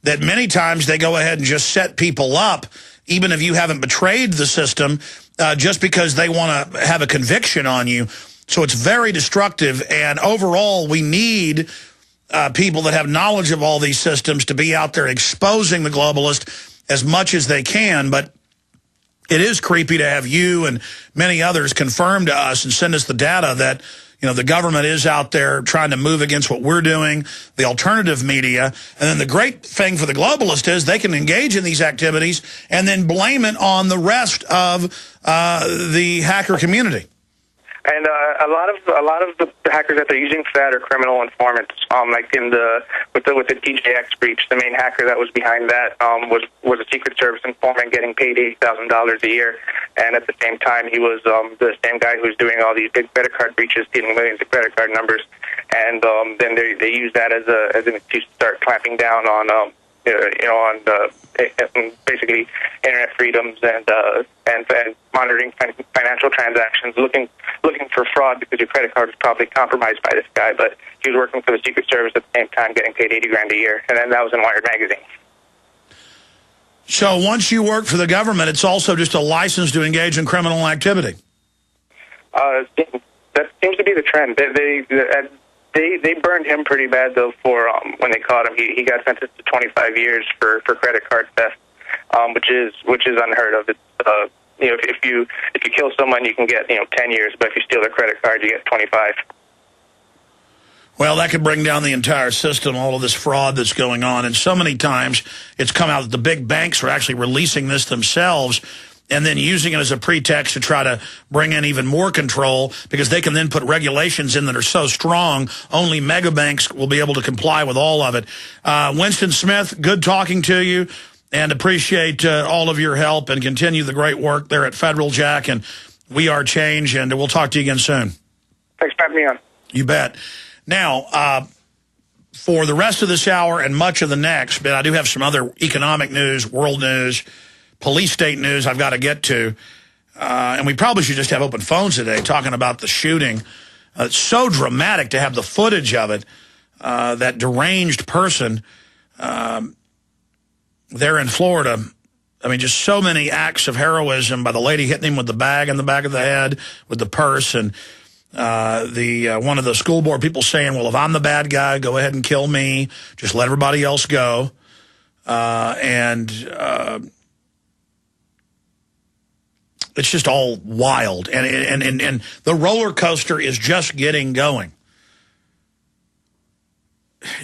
that many times they go ahead and just set people up, even if you haven't betrayed the system, just because they want to have a conviction on you. So it's very destructive, and overall we need people that have knowledge of all these systems to be out there exposing the globalist as much as they can. But it is creepy to have you and many others confirm to us and send us the data that, you know, the government is out there trying to move against what we're doing, the alternative media. And then the great thing for the globalist is they can engage in these activities and then blame it on the rest of the hacker community. And a lot of the hackers that they're using for that are criminal informants. Like with the TJX breach, the main hacker that was behind that was a Secret Service informant getting paid $80,000 a year, and at the same time he was the same guy who's doing all these big credit card breaches, stealing millions of credit card numbers, and then they use that as an excuse to start clamping down on basically internet freedoms and monitoring financial transactions, looking for fraud because your credit card was probably compromised by this guy, but he was working for the Secret Service at the same time, getting paid $80,000 a year, and then that was in Wired magazine. So once you work for the government, it's also just a license to engage in criminal activity. That seems to be the trend. They burned him pretty bad though for when they caught him. He got sentenced to 25 years for credit card theft, which is unheard of. It's, if you kill someone, you can get 10 years, but if you steal their credit card, you get 25. Well, that could bring down the entire system, all of this fraud that's going on. And so many times it's come out that the big banks are actually releasing this themselves and then using it as a pretext to try to bring in even more control, because they can then put regulations in that are so strong, only mega banks will be able to comply with all of it. Winston Smith, good talking to you, and appreciate all of your help, and continue the great work there at Federal, Jack, and We Are Change, and we'll talk to you again soon. Thanks for having me on. You bet. Now, for the rest of this hour and much of the next, but I do have some other economic news, world news, police state news I've got to get to. And we probably should just have open phones today talking about the shooting. It's so dramatic to have the footage of it, that deranged person there in Florida. I mean, just so many acts of heroism by the lady hitting him with the bag in the back of the head, with the purse, and one of the school board people saying, well, if I'm the bad guy, go ahead and kill me. Just let everybody else go. It's just all wild. And the roller coaster is just getting going.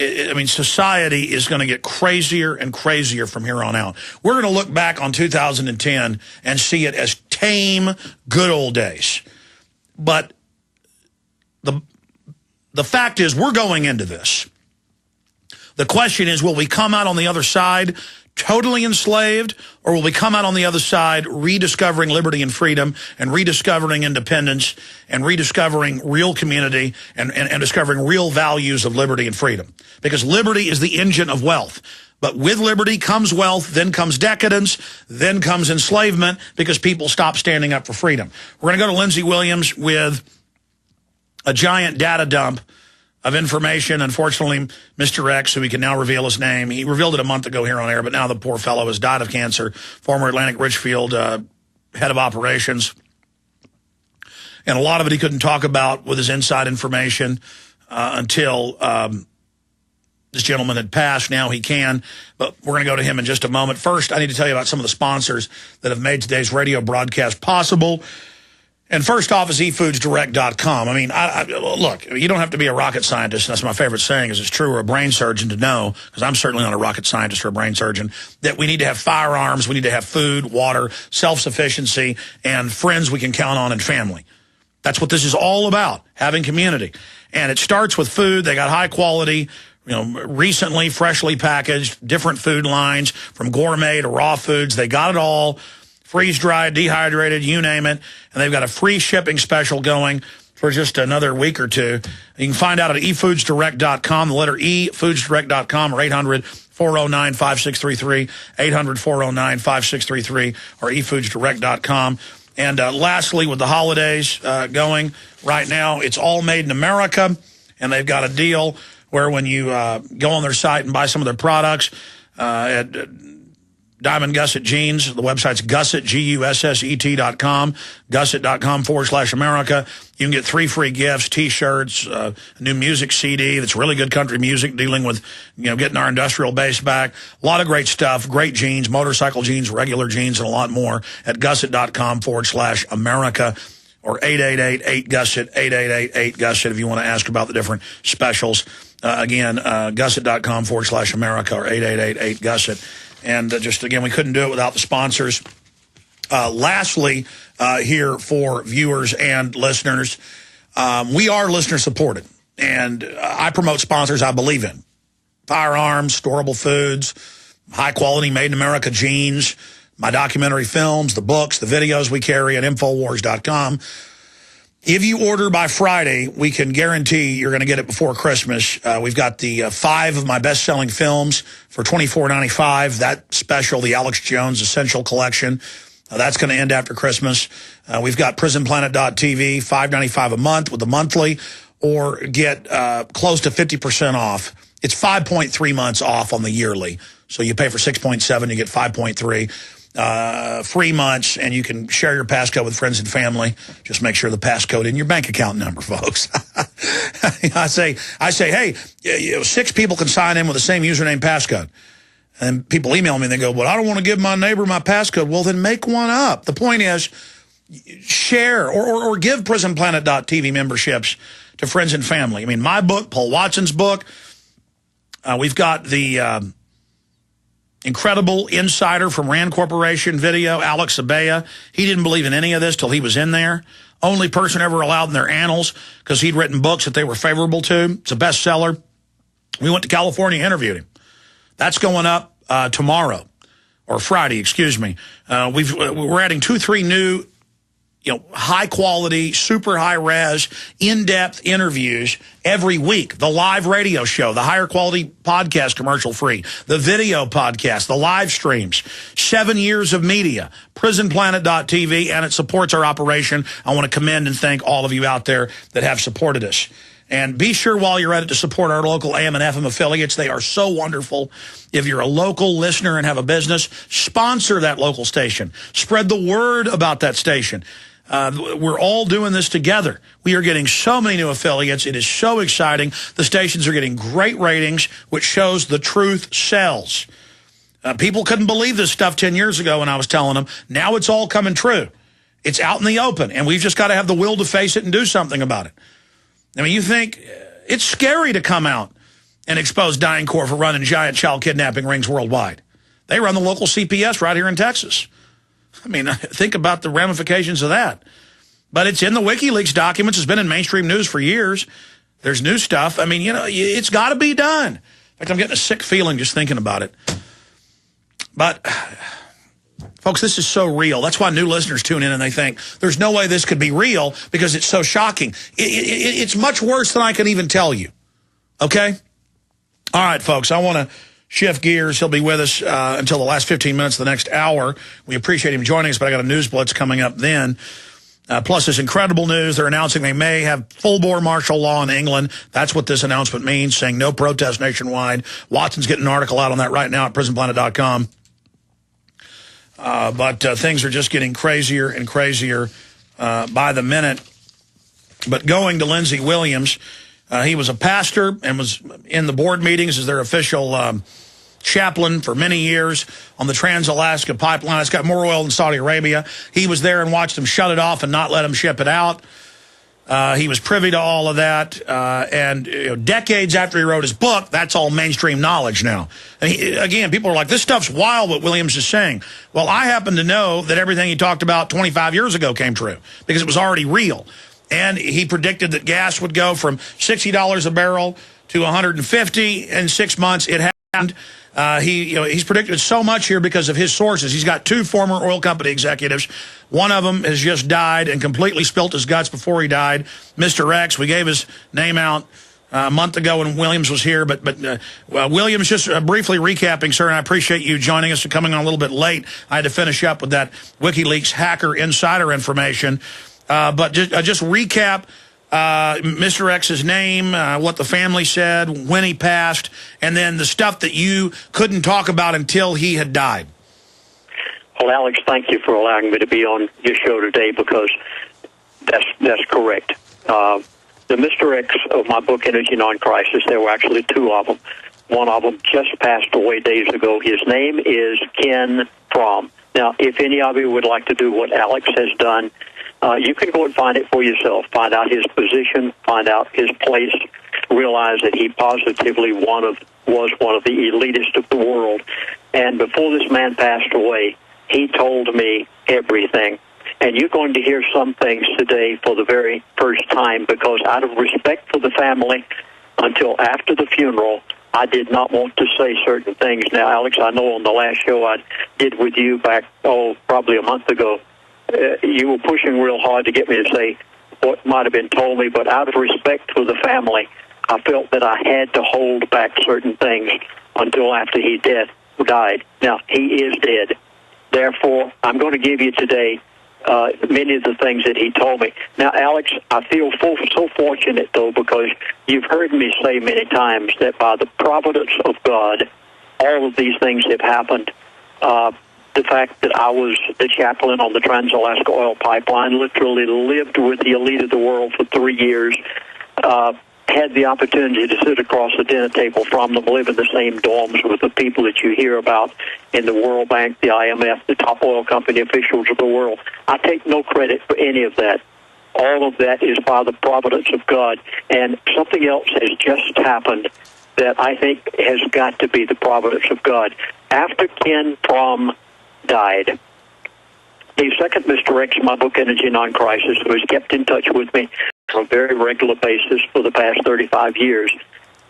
I mean, society is going to get crazier and crazier from here on out. We're going to look back on 2010 and see it as tame, good old days. But the fact is, we're going into this. The question is, will we come out on the other side totally enslaved, or will we come out on the other side rediscovering liberty and freedom, and rediscovering independence, and rediscovering real community, and discovering real values of liberty and freedom? Because liberty is the engine of wealth. But with liberty comes wealth, then comes decadence, then comes enslavement, because people stop standing up for freedom. We're going to go to Lindsey Williams with a giant data dump of information. Unfortunately, Mr. X, who we can now reveal his name, he revealed it a month ago here on air, but now the poor fellow has died of cancer. Former Atlantic Richfield head of operations. And a lot of it he couldn't talk about with his inside information until this gentleman had passed. Now he can, but we're going to go to him in just a moment. First, I need to tell you about some of the sponsors that have made today's radio broadcast possible. And first off is eFoodsDirect.com. I mean, look, you don't have to be a rocket scientist, and that's my favorite saying, is it's true, or a brain surgeon to know, because I'm certainly not a rocket scientist or a brain surgeon, that we need to have firearms, we need to have food, water, self-sufficiency, and friends we can count on, and family. That's what this is all about, having community. And it starts with food. They got high quality, recently, freshly packaged, different food lines, from gourmet to raw foods. They got it all. Freeze-dried, dehydrated, you name it. And they've got a free shipping special going for just another week or two. You can find out at eFoodsDirect.com, the letter E, foodsdirect.com, or 800-409-5633, 800-409-5633, or eFoodsDirect.com. And lastly, with the holidays going right now, it's all made in America, and they've got a deal where when you go on their site and buy some of their products, at Diamond Gusset Jeans. The website's Gusset, GUSSET.com, Gusset.com/America. You can get 3 free gifts, T-shirts, a new music CD that's really good country music, dealing with, getting our industrial base back. A lot of great stuff, great jeans, motorcycle jeans, regular jeans, and a lot more at Gusset.com/America. Or 888-8-GUSSET, 888-8-GUSSET if you want to ask about the different specials. Again, Gusset.com/America or 888-8-GUSSET. And just, again, we couldn't do it without the sponsors. Lastly, here for viewers and listeners, we are listener-supported. And I promote sponsors I believe in. Firearms, storable foods, high-quality made-in-America jeans, my documentary films, the books, the videos we carry at Infowars.com. If you order by Friday, we can guarantee you're going to get it before Christmas. We've got the 5 of my best-selling films for $24.95. That special, the Alex Jones Essential Collection, that's going to end after Christmas. We've got PrisonPlanet.tv, $5.95 a month with the monthly, or get close to 50% off. It's 5.3 months off on the yearly. So you pay for 6.7, you get 5.3. Free months, and you can share your passcode with friends and family. Just make sure the passcode in your bank account number, folks. I say, hey, 6 people can sign in with the same username passcode. And people email me and they go, well, I don't want to give my neighbor my passcode. Well, then make one up. The point is, share or give PrisonPlanet.tv memberships to friends and family. I mean, my book, Paul Watson's book, we've got the incredible insider from Rand Corporation video, Alex Abaya. He didn't believe in any of this till he was in there. Only person ever allowed in their annals because he'd written books that they were favorable to. It's a bestseller. We went to California, interviewed him. That's going up tomorrow, or Friday, excuse me. We're adding 2-3 new, high-quality, super high-res, in-depth interviews every week. The live radio show, the higher-quality podcast commercial-free, the video podcast, the live streams, 7 years of media, PrisonPlanet.tv, and it supports our operation. I want to commend and thank all of you out there that have supported us. And be sure while you're at it to support our local AM and FM affiliates. They are so wonderful. If you're a local listener and have a business, sponsor that local station. Spread the word about that station. We're all doing this together. We are getting so many new affiliates. It is so exciting. The stations are getting great ratings, which shows the truth sells. People couldn't believe this stuff 10 years ago when I was telling them. Now it's all coming true. It's out in the open, and we've just got to have the will to face it and do something about it. I mean, you think it's scary to come out and expose DynCorp for running giant child kidnapping rings worldwide. They run the local CPS right here in Texas. I mean, think about the ramifications of that. But it's in the WikiLeaks documents. It's been in mainstream news for years. There's new stuff. I mean, it's got to be done. In fact, I'm getting a sick feeling just thinking about it. But, folks, this is so real. That's why new listeners tune in and they think, there's no way this could be real because it's so shocking. It's much worse than I can even tell you. Okay? All right, folks, I want to shift gears. He'll be with us until the last 15 minutes of the next hour. We appreciate him joining us, but I got a news blitz coming up then. Plus this incredible news. They're announcing they may have full-bore martial law in England. That's what this announcement means, saying no protest nationwide. Watson's getting an article out on that right now at PrisonPlanet.com. But things are just getting crazier and crazier by the minute. But going to Lindsey Williams, he was a pastor and was in the board meetings as their official chaplain for many years on the Trans-Alaska Pipeline. It's got more oil than Saudi Arabia. He was there and watched them shut it off and not let them ship it out. He was privy to all of that. And decades after he wrote his book, that's all mainstream knowledge now. And again, people are like, this stuff's wild what Williams is saying. Well, I happen to know that everything he talked about 25 years ago came true because it was already real. And he predicted that gas would go from $60 a barrel to $150 in 6 months. It happened. He's predicted so much here because of his sources. He's got 2 former oil company executives. One of them has just died and completely spilt his guts before he died. Mr. X, we gave his name out a month ago when Williams was here. But Williams, just briefly recapping, sir, and I appreciate you joining us and coming on a little bit late. I had to finish up with that WikiLeaks hacker insider information. But just recap Mr. X's name, what the family said, when he passed, and then the stuff that you couldn't talk about until he had died. Well, Alex, thank you for allowing me to be on your show today, because that's correct. The Mr. X of my book, Energy Non-Crisis, there were actually two of them. One of them just passed away days ago. His name is Ken Fromm. Now, if any of you would like to do what Alex has done, you can go and find it for yourself. Find out his position, find out his place, realize that he positively was one of the elitist of the world. And before this man passed away, he told me everything. And you're going to hear some things today for the very first time, because out of respect for the family, until after the funeral, I did not want to say certain things. Now, Alex, I know on the last show I did with you back, probably a month ago, you were pushing real hard to get me to say what might have been told me, but out of respect for the family, I felt that I had to hold back certain things until after he died. Now, he is dead. Therefore, I'm going to give you today many of the things that he told me. Now, Alex, I feel so fortunate, though, because you've heard me say many times that by the providence of God, all of these things have happened. The fact that I was the chaplain on the Trans-Alaska Oil Pipeline, literally lived with the elite of the world for 3 years, had the opportunity to sit across the dinner table from them, live in the same dorms with the people that you hear about in the World Bank, the IMF, the top oil company officials of the world. I take no credit for any of that. All of that is by the providence of God. And something else has just happened that I think has got to be the providence of God. After Ken Fromm died, the second Mr. X, my book, Energy Non-Crisis, who has kept in touch with me on a very regular basis for the past 35 years,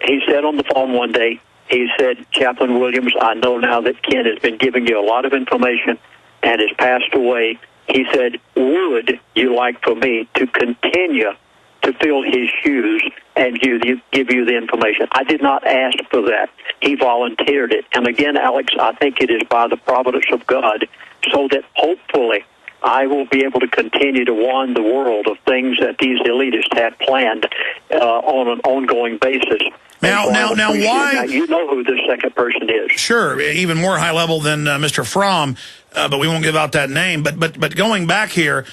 he said on the phone one day, he said, Chaplain Williams, I know now that Ken has been giving you a lot of information and has passed away. He said, would you like for me to continue to fill his shoes and give you the information? I did not ask for that. He volunteered it. And again, Alex, I think it is by the providence of God, so that hopefully I will be able to continue to warn the world of things that these elitists had planned on an ongoing basis. Now, why? Now, you know who this second person is. Sure, even more high level than Mr. Fromm, but we won't give out that name. But going back here,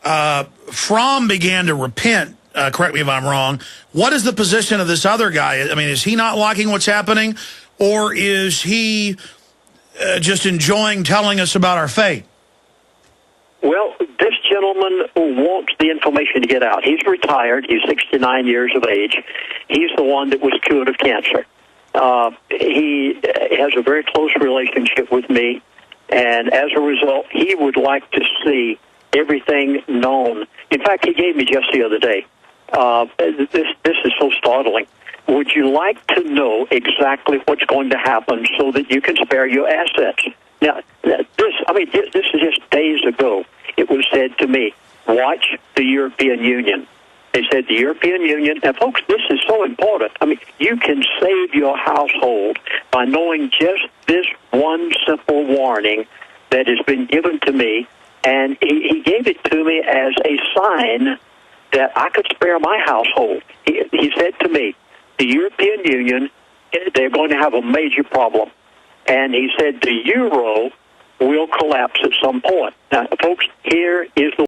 Fromm began to repent. Correct me if I'm wrong. What is the position of this other guy? I mean, is he not liking what's happening, or is he just enjoying telling us about our fate? Well, this gentleman wants the information to get out. He's retired. He's 69 years of age. He's the one that was cured of cancer. He has a very close relationship with me, and as a result, he would like to see everything known. In fact, he gave me just the other day. This is so startling. Would you like to know exactly what's going to happen so that you can spare your assets? Now, this is just days ago. It was said to me, watch the European Union. They said the European Union, and folks, this is so important. I mean, you can save your household by knowing just this one simple warning that has been given to me, and he gave it to me as a sign that I could spare my household. He said to me, the European Union, they're going to have a major problem. And he said the euro will collapse at some point. Now, folks, here is the